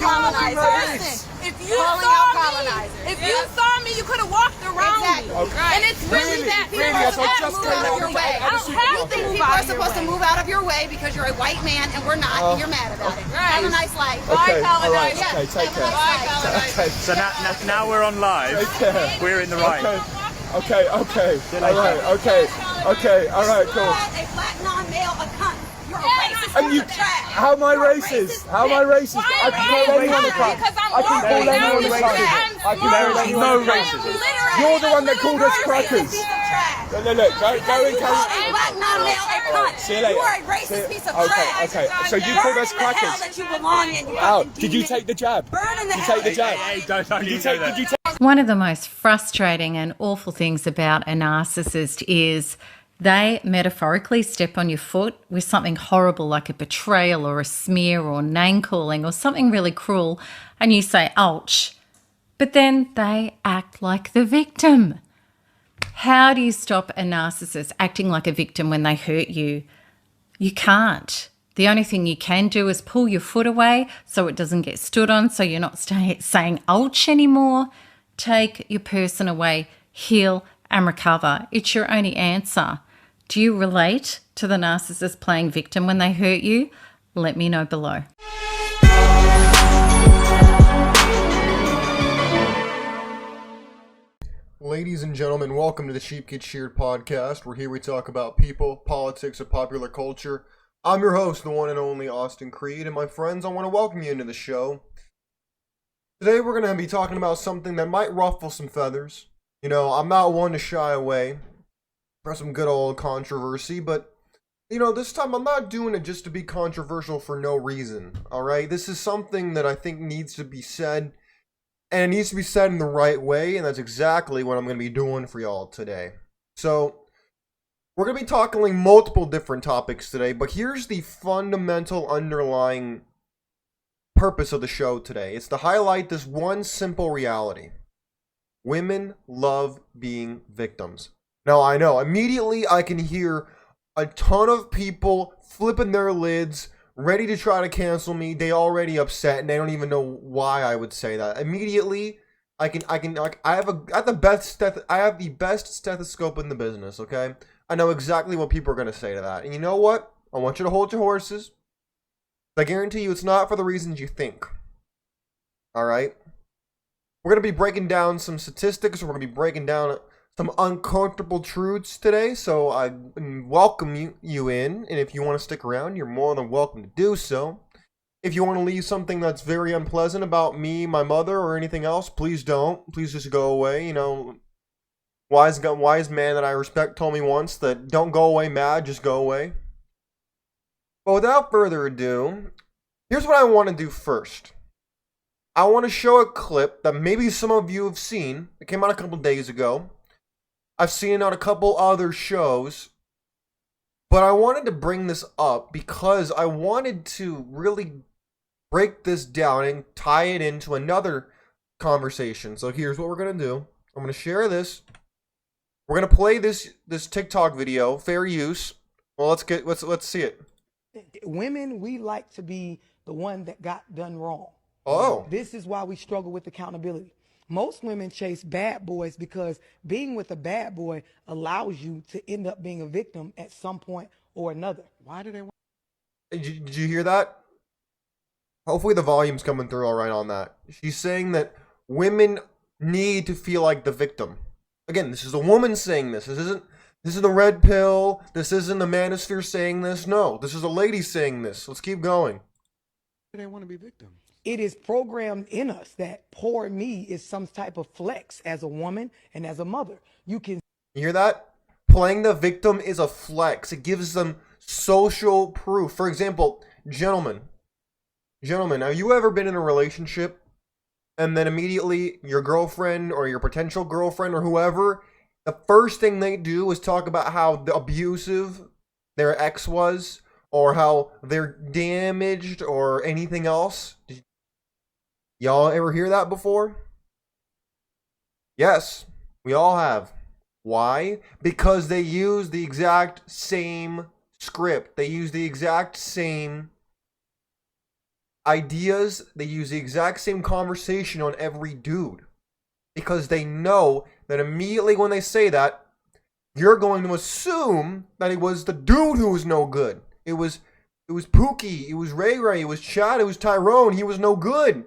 out colonizers. If you saw me, you could have walked around me. Okay. And it's really that people are supposed to move out of your way. I don't have to move People out are of your supposed to way. move out of your way because you're a white man and we're not, and you're mad about it. Have a nice life. Okay, Bye, all right. colonizer. Okay, take care. Bye, colonizer. Okay. So now we're on live. Take care. We're in the right. Okay. All right. Okay. All right. Cool. A black non-male a cunt. You're a racist. And you, how am I racist? How am I racist? I can call anyone a cunt. I can call anyone a cunt. I can call There is anyone no a cunt. racism. You're the one that called us crackers. Look, go and You carry. call a black non-male a cunt. See you later. You are a racist piece of trash. Okay. So you called us Burn in the hell crackers. that you belong in, you Ow, fucking did you demon. take the jab? Burn in the Did you hell take the jab? Hey, don't Did you take? One of the most frustrating and awful things about a narcissist is they metaphorically step on your foot with something horrible like a betrayal or a smear or name calling or something really cruel, and you say, ouch. But then they act like the victim. How do you stop a narcissist acting like a victim when they hurt you? You can't. The only thing you can do is pull your foot away so it doesn't get stood on, so you're not saying ouch anymore. Take your person away, heal and recover. It's your only answer. Do you relate to the narcissist playing victim when they hurt you? Let me know below. Ladies and gentlemen, welcome to the Sheep Get Sheared Podcast, where here we talk about people, politics, and popular culture. I'm your host, the one and only Austin Creed, and my friends, I want to welcome you into the show. Today we're going to be talking about something that might ruffle some feathers. You know, I'm not one to shy away from some good old controversy, but, you know, this time I'm not doing it just to be controversial for no reason, alright? This is something that I think needs to be said, and it needs to be said in the right way, and that's exactly what I'm going to be doing for y'all today. So, we're going to be tackling multiple different topics today, but here's the fundamental underlying purpose of the show today. It's to highlight this one simple reality. Women love being victims. Now, I know, immediately I can hear a ton of people flipping their lids, ready to try to cancel me. They already upset, and they don't even know why I would say that. Immediately, I have the best stethoscope in the business, okay? I know exactly what people are going to say to that. And you know what? I want you to hold your horses. I guarantee you it's not for the reasons you think. Alright? We're going to be breaking down some statistics. We're going to be breaking down some uncomfortable truths today. So I welcome you in. And if you want to stick around, you're more than welcome to do so. If you want to leave something that's very unpleasant about me, my mother, or anything else, please don't. Please just go away. You know, wise man that I respect told me once that don't go away mad, just go away. But without further ado, here's what I want to do first. I want to show a clip that maybe some of you have seen. It came out a couple days ago. I've seen it on a couple other shows. But I wanted to bring this up because I wanted to really break this down and tie it into another conversation. So here's what we're going to do. I'm going to share this. We're going to play this TikTok video, fair use. Well, let's see it. Women, we like to be the one that got done wrong. Oh. This is why we struggle with accountability. Most women chase bad boys because being with a bad boy allows you to end up being a victim at some point or another. Why do they want? Did you hear that? Hopefully the volume's coming through all right on that. She's saying that women need to feel like the victim. Again, this is a woman saying this. This isn't a red pill. This isn't the manosphere saying this. No, this is a lady saying this. Let's keep going. They want to be victims. It is programmed in us that poor me is some type of flex as a woman and as a mother. You hear that? Playing the victim is a flex. It gives them social proof. For example, gentlemen, have you ever been in a relationship and then immediately your girlfriend or your potential girlfriend or whoever, the first thing they do is talk about how abusive their ex was or how they're damaged or anything else? Y'all ever hear that before? Yes, we all have. Why? Because they use the exact same script. They use the exact same ideas, they use the exact same conversation on every dude. Because they know that immediately when they say that, you're going to assume that it was the dude who was no good. It was Pookie, it was Ray Ray, it was Chad, it was Tyrone, he was no good.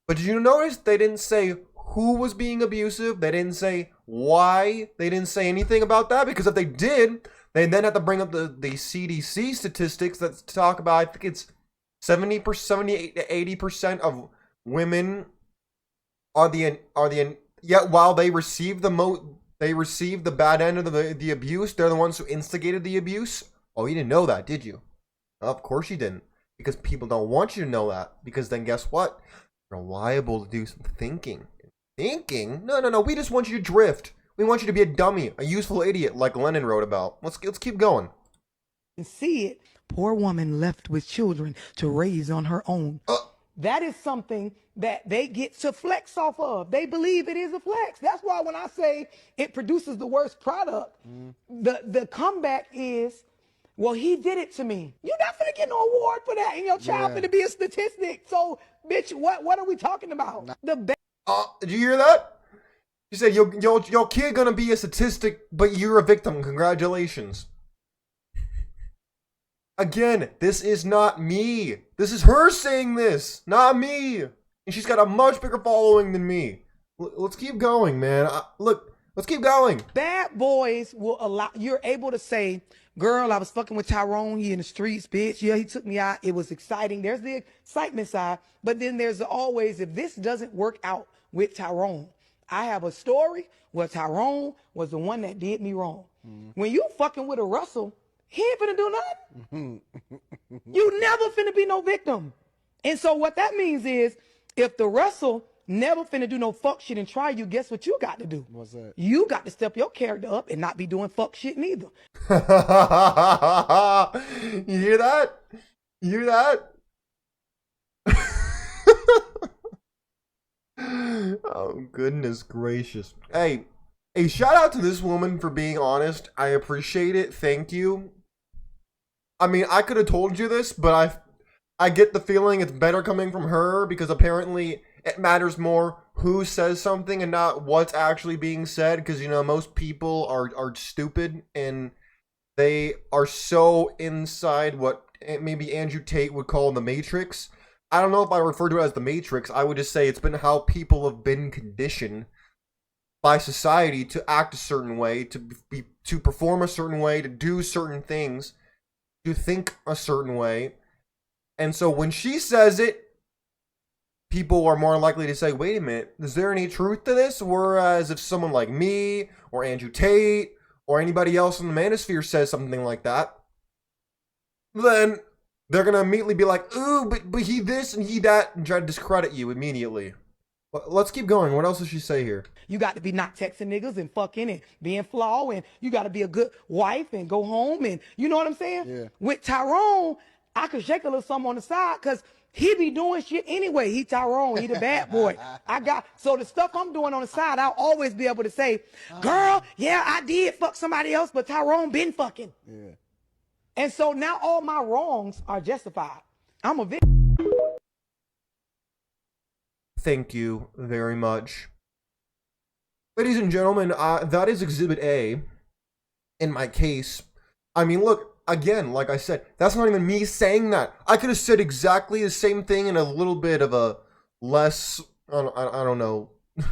But did you notice they didn't say who was being abusive? They didn't say why. They didn't say anything about that, because if they did, they then have to bring up the CDC statistics that talk about, I think it's 78 to 80% of women yet while they receive the bad end of the abuse, they're the ones who instigated the abuse. Oh, you didn't know that, did you? Of course you didn't, because people don't want you to know that, because then guess what? You're liable to do some thinking. Thinking? No, we just want you to drift. We want you to be a dummy, a useful idiot like Lenin wrote about. Let's keep going. And see it. Poor woman left with children to raise on her own. That is something that they get to flex off of. They believe it is a flex. That's why when I say it produces the worst product, the comeback is, well, he did it to me. You're not going to get no award for that, and your child going to be a statistic. So, bitch, what are we talking about? Did you hear that? She said, your kid gonna be a statistic, but you're a victim. Congratulations. Again, this is not me. This is her saying this, not me. And she's got a much bigger following than me. Let's keep going, man. Let's keep going. Bad boys will allow, you're able to say, girl, I was fucking with Tyrone. He in the streets, bitch. Yeah, he took me out. It was exciting. There's the excitement side. But then there's always, if this doesn't work out with Tyrone, I have a story where Tyrone was the one that did me wrong. When you fucking with a Russell, he ain't finna do nothing. You never finna be no victim. And so what that means is, if the Russell never finna do no fuck shit and try you, guess what you got to do? What's that? You got to step your character up and not be doing fuck shit neither. You hear that? You hear that? Oh, goodness gracious. Hey, shout out to this woman for being honest. I appreciate it. Thank you. I mean, I could have told you this, but I get the feeling it's better coming from her, because apparently it matters more who says something and not what's actually being said, because, you know, most people are stupid and they are so inside what maybe Andrew Tate would call the Matrix. I don't know if I refer to it as the Matrix. I would just say it's been how people have been conditioned by society to act a certain way, to perform a certain way, to do certain things, to think a certain way. And so when she says it, people are more likely to say, wait a minute, is there any truth to this? Whereas if someone like me or Andrew Tate or anybody else in the manosphere says something like that, then they're going to immediately be like, ooh, but he this and he that, and try to discredit you immediately. But let's keep going. What else does she say here? You got to be not texting niggas and fucking and being flaw, and you got to be a good wife and go home, and you know what I'm saying? Yeah. With Tyrone, I could shake a little something on the side, because he be doing shit anyway. He Tyrone, he the bad boy. So the stuff I'm doing on the side, I'll always be able to say, girl, yeah, I did fuck somebody else, but Tyrone been fucking. Yeah. And so now all my wrongs are justified. I'm a victim. Thank you very much. Ladies and gentlemen, that is Exhibit A in my case. I mean, look, again, like I said, that's not even me saying that. I could have said exactly the same thing in a little bit of a less, I don't know, you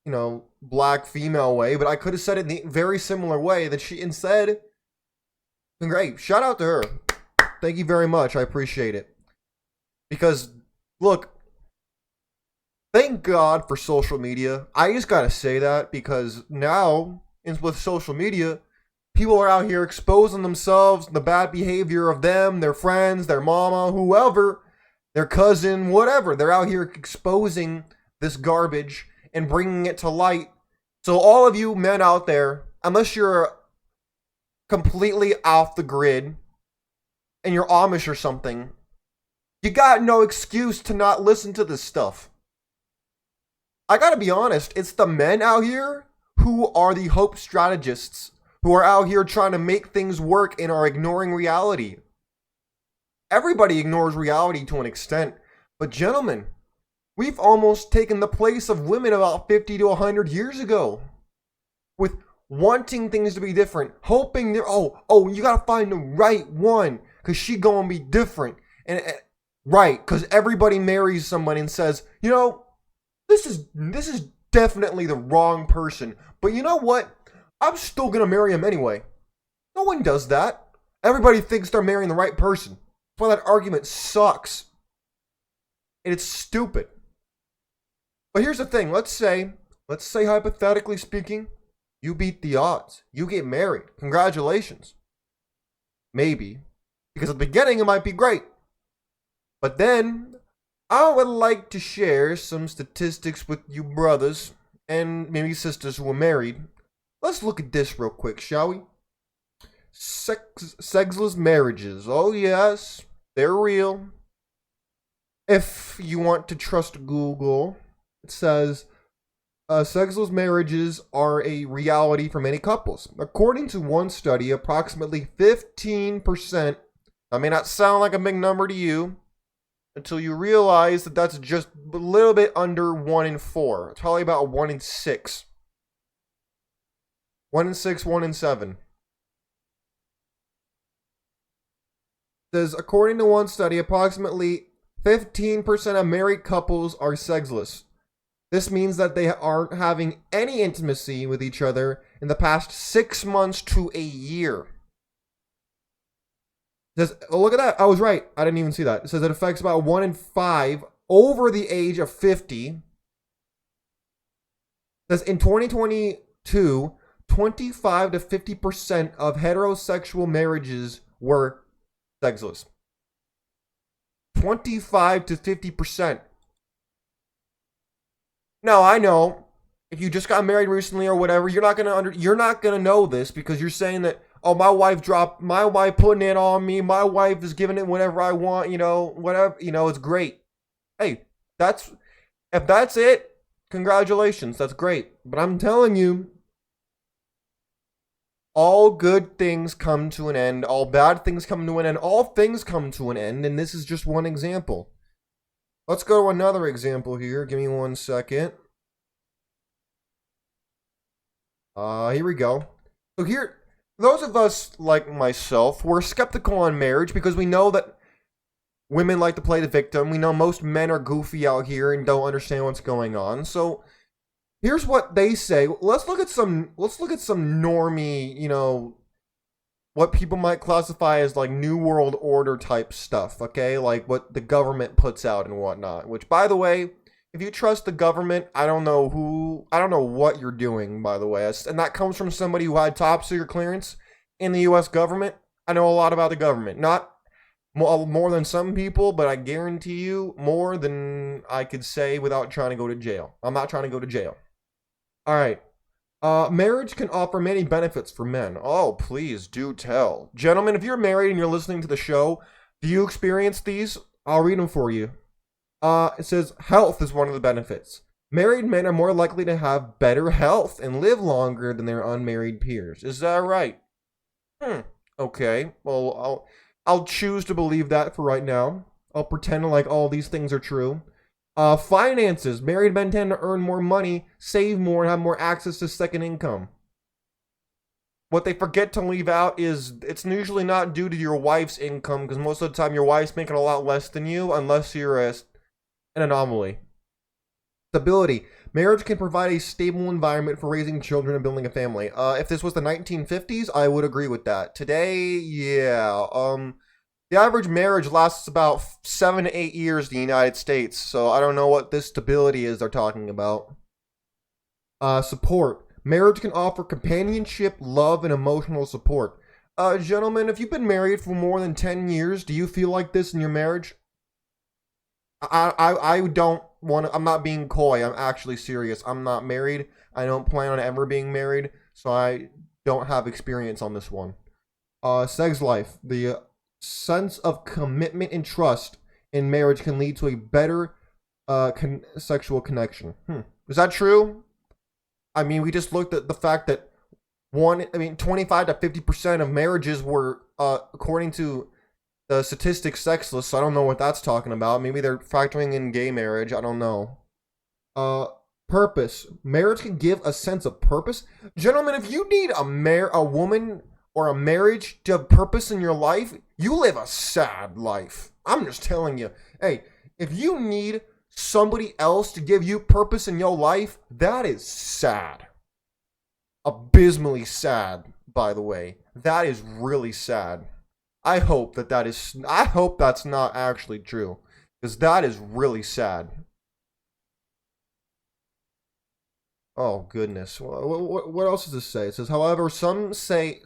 know, black female way, but I could have said it in the very similar way that she instead. Great. Shout out to her. Thank you very much. I appreciate it. Because, look, thank God for social media. I just gotta say that, because now, with social media, people are out here exposing themselves, the bad behavior of them, their friends, their mama, whoever, their cousin, whatever. They're out here exposing this garbage and bringing it to light. So all of you men out there, unless you're completely off the grid and you're Amish or something, you got no excuse to not listen to this stuff. I gotta be honest, it's the men out here who are the hope strategists, who are out here trying to make things work and are ignoring reality. everybody ignores reality to an extent. But gentlemen, we've almost taken the place of women about 50 to 100 years ago. With wanting things to be different. Hoping they're, you gotta find the right one. Because she gonna be different. And right, because everybody marries somebody and says, you know, this is definitely the wrong person. But you know what? I'm still gonna marry him anyway. No one does that. Everybody thinks they're marrying the right person. That's why that argument sucks. And it's stupid. But here's the thing. Let's say hypothetically speaking, you beat the odds. You get married. Congratulations. Maybe. Because at the beginning it might be great. But then, I would like to share some statistics with you brothers and maybe sisters who are married. Let's look at this real quick, shall we? Sexless marriages. Oh yes, they're real. If you want to trust Google, it says sexless marriages are a reality for many couples. According to one study, approximately 15%, that may not sound like a big number to you, until you realize that that's just a little bit under 1 in 4. It's probably about 1 in 6. 1 in 6, 1 in 7. It says, according to one study, approximately 15% of married couples are sexless. This means that they aren't having any intimacy with each other in the past 6 months to a year. It says, oh, look at that. I was right. I didn't even see that. It says it affects about 1 in 5 over the age of 50. It says in 2022, 25 to 50% of heterosexual marriages were sexless. 25 to 50%. Now, I know if you just got married recently or whatever, you're not gonna know this because you're saying that, oh, my wife putting it on me, my wife is giving it whenever I want, whatever, it's great. Hey, if that's it, congratulations, that's great. But I'm telling you, all good things come to an end, all bad things come to an end, all things come to an end, and this is just one example. Let's go to another example here. Give me 1 second. Here we go. So here, those of us like myself, we're skeptical on marriage because we know that women like to play the victim. We know most men are goofy out here and don't understand what's going on. So here's what they say. Let's look at some normie, what people might classify as like New World Order type stuff, okay? Like what the government puts out and whatnot. Which, by the way, if you trust the government, I don't know what you're doing, by the way. And that comes from somebody who had top secret clearance in the U.S. government. I know a lot about the government. Not more than some people, but I guarantee you more than I could say without trying to go to jail. I'm not trying to go to jail. All right. Marriage can offer many benefits for men. Oh, please do tell. Gentlemen, if you're married and you're listening to the show, do you experience these? I'll read them for you. It says health is one of the benefits. Married men are more likely to have better health and live longer than their unmarried peers. Is that right? Okay. Well, I'll choose to believe that for right now. I'll pretend like all these things are true. Finances. Married men tend to earn more money, save more, and have more access to second income. What they forget to leave out is it's usually not due to your wife's income, because most of the time your wife's making a lot less than you, unless you're an anomaly. Stability. Marriage can provide a stable environment for raising children and building a family. If this was the 1950s, I would agree with that. Today, yeah. The average marriage lasts about 7 to 8 years in the United States, so I don't know what this stability is they're talking about. Support. Marriage can offer companionship, love, and emotional support. Gentlemen, if you've been married for more than 10 years, do you feel like this in your marriage? I don't want to, I'm not being coy, I'm actually serious. I'm not married. I don't plan on ever being married, so I don't have experience on this one. Sex life. The sense of commitment and trust in marriage can lead to a better sexual connection. Is that true? I mean, we just looked at the fact that 25 to 50% of marriages were, according to the statistics sexless, so I don't know what that's talking about. Maybe they're factoring in gay marriage. I don't know. Purpose. Marriage can give a sense of purpose. Gentlemen, if you need a woman or a marriage to have purpose in your life, you live a sad life. I'm just telling you. Hey, if you need somebody else to give you purpose in your life, that is sad. Abysmally sad, by the way. That is really sad. I hope that's not actually true, because that is really sad. Oh, goodness. What else does this say? It says, however, some say.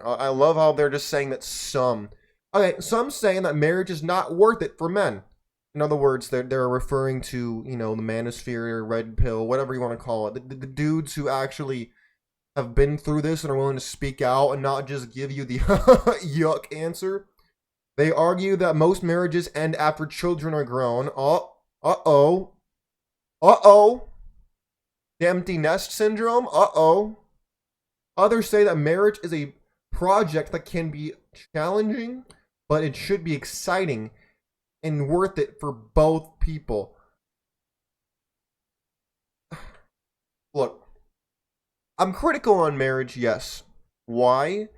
I love how they're just saying that some. Okay, some saying that marriage is not worth it for men. In other words, they're referring to, the manosphere, red pill, whatever you want to call it. The dudes who actually have been through this and are willing to speak out and not just give you the yuck answer. They argue that most marriages end after children are grown. Uh-oh. The empty nest syndrome? Uh-oh. Others say that marriage is a project that can be challenging, but it should be exciting and worth it for both people. Look, I'm critical on marriage, yes. Why?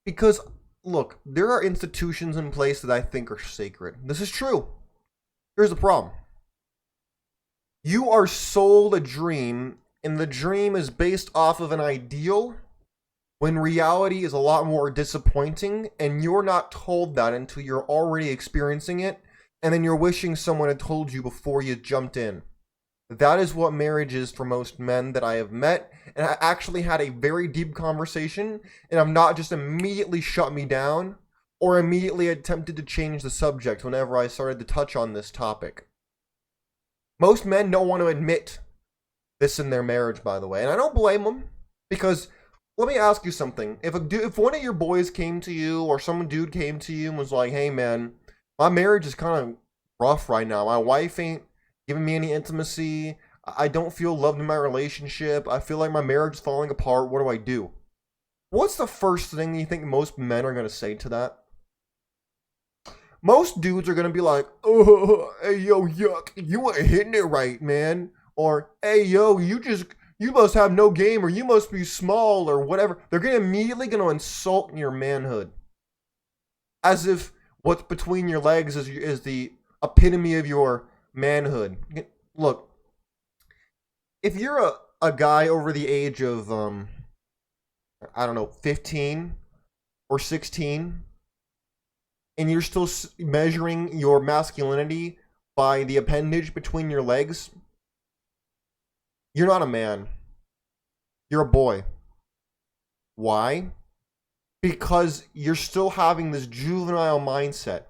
Because, look, there are institutions in place that I think are sacred. This is true. Here's the problem. You are sold a dream, and the dream is based off of an ideal, when reality is a lot more disappointing, and you're not told that until you're already experiencing it, and then you're wishing someone had told you before you jumped in. That is what marriage is for most men that I have met, and I actually had a very deep conversation, and I've not just immediately shut me down, or immediately attempted to change the subject whenever I started to touch on this topic. Most men don't want to admit this in their marriage, by the way, and I don't blame them, because let me ask you something. If one of your boys came to you, or some dude came to you and was like, hey man, my marriage is kind of rough right now. My wife ain't giving me any intimacy. I don't feel loved in my relationship. I feel like my marriage is falling apart. What do I do? What's the first thing you think most men are going to say to that? Most dudes are going to be like, oh, hey, yo, yuck, you ain't hitting it right, man. Or, hey, yo, you must have no game, or you must be small, or whatever. They're immediately going to insult your manhood. As if what's between your legs is the epitome of your manhood. Look, if you're a guy over the age of, 15 or 16, and you're still measuring your masculinity by the appendage between your legs, you're not a man. You're a boy. Why? Because you're still having this juvenile mindset.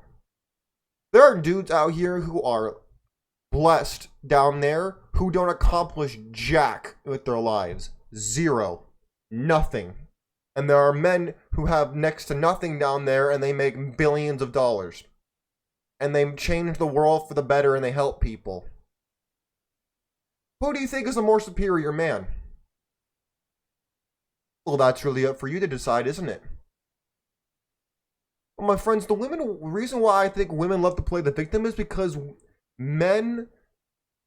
There are dudes out here who are blessed down there who don't accomplish jack with their lives. Zero. Nothing. And there are men who have next to nothing down there and they make billions of dollars. And they change the world for the better and they help people. Who do you think is a more superior man? Well, that's really up for you to decide, isn't it? Well, my friends, the reason why I think women love to play the victim is because men,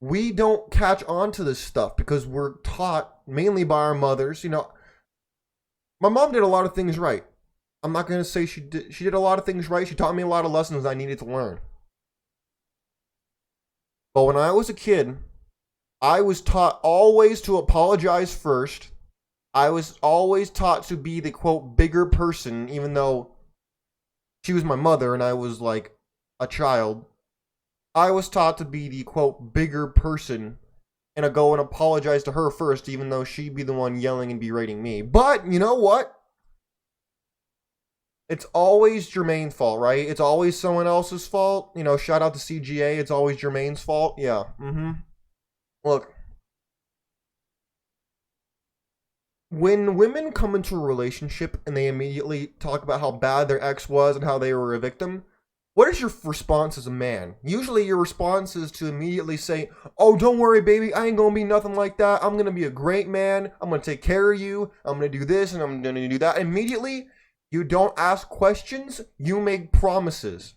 we don't catch on to this stuff because we're taught mainly by our mothers. My mom did a lot of things right. I'm not going to say she did a lot of things right. She taught me a lot of lessons I needed to learn. But when I was a kid, I was taught always to apologize first. I was always taught to be the, quote, bigger person, even though she was my mother and I was like a child. I was taught to be the, quote, bigger person and I go and apologize to her first, even though she'd be the one yelling and berating me. But you know what? It's always Jermaine's fault, right? It's always someone else's fault. Shout out to CGA. It's always Jermaine's fault. Yeah. Look. When women come into a relationship and they immediately talk about how bad their ex was and how they were a victim, what is your response as a man? Usually your response is to immediately say, oh, don't worry, baby. I ain't going to be nothing like that. I'm going to be a great man. I'm going to take care of you. I'm going to do this and I'm going to do that. Immediately, You don't ask questions, you make promises.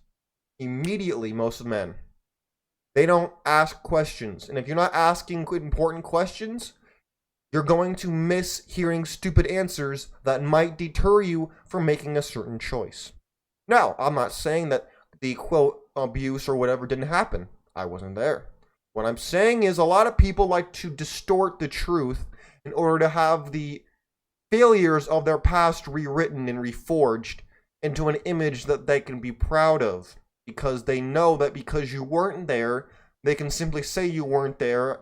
Immediately, most men. They don't ask questions. And if you're not asking important questions, you're going to miss hearing stupid answers that might deter you from making a certain choice. Now, I'm not saying that the quote abuse or whatever didn't happen. I wasn't there. What I'm saying is a lot of people like to distort the truth in order to have the failures of their past rewritten and reforged into an image that they can be proud of, because they know that because you weren't there, they can simply say you weren't there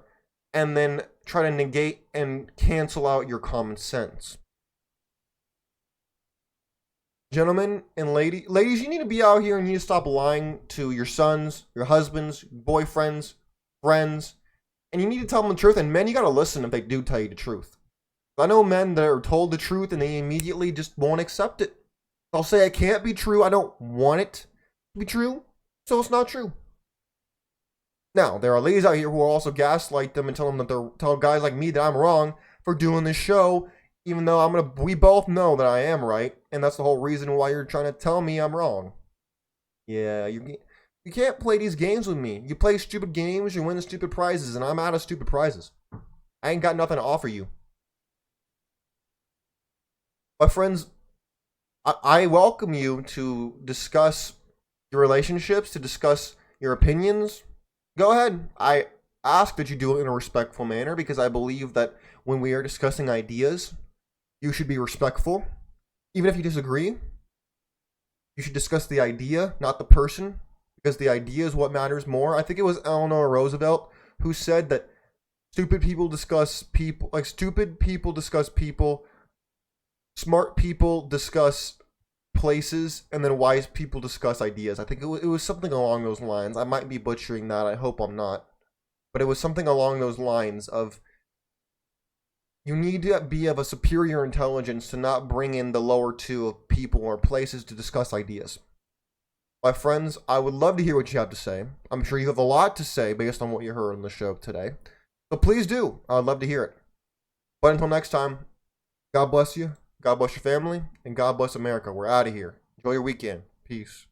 and then try to negate and cancel out your common sense. Gentlemen and ladies, you need to be out here and you need to stop lying to your sons, your husbands, boyfriends, friends, and you need to tell them the truth. And men, you gotta listen if they do tell you the truth. I know men that are told the truth and they immediately just won't accept it. They'll say it can't be true. I don't want it to be true, so it's not true. Now, there are ladies out here who will also gaslight them and tell them that tell guys like me that I'm wrong for doing this show, even though we both know that I am right, and that's the whole reason why you're trying to tell me I'm wrong. Yeah, you can't play these games with me. You play stupid games, you win the stupid prizes, and I'm out of stupid prizes. I ain't got nothing to offer you. My friends, I welcome you to discuss your relationships, to discuss your opinions. Go ahead. I ask that you do it in a respectful manner, because I believe that when we are discussing ideas, you should be respectful. Even if you disagree, you should discuss the idea, not the person, because the idea is what matters more. I think it was Eleanor Roosevelt who said that stupid people discuss people, smart people discuss places, and then wise people discuss ideas. I think it was something along those lines. I might be butchering that. I hope I'm not. But it was something along those lines of you need to be of a superior intelligence to not bring in the lower two of people or places to discuss ideas. My friends, I would love to hear what you have to say. I'm sure you have a lot to say based on what you heard on the show today. So please do. I'd love to hear it. But until next time, God bless you. God bless your family, and God bless America. We're out of here. Enjoy your weekend. Peace.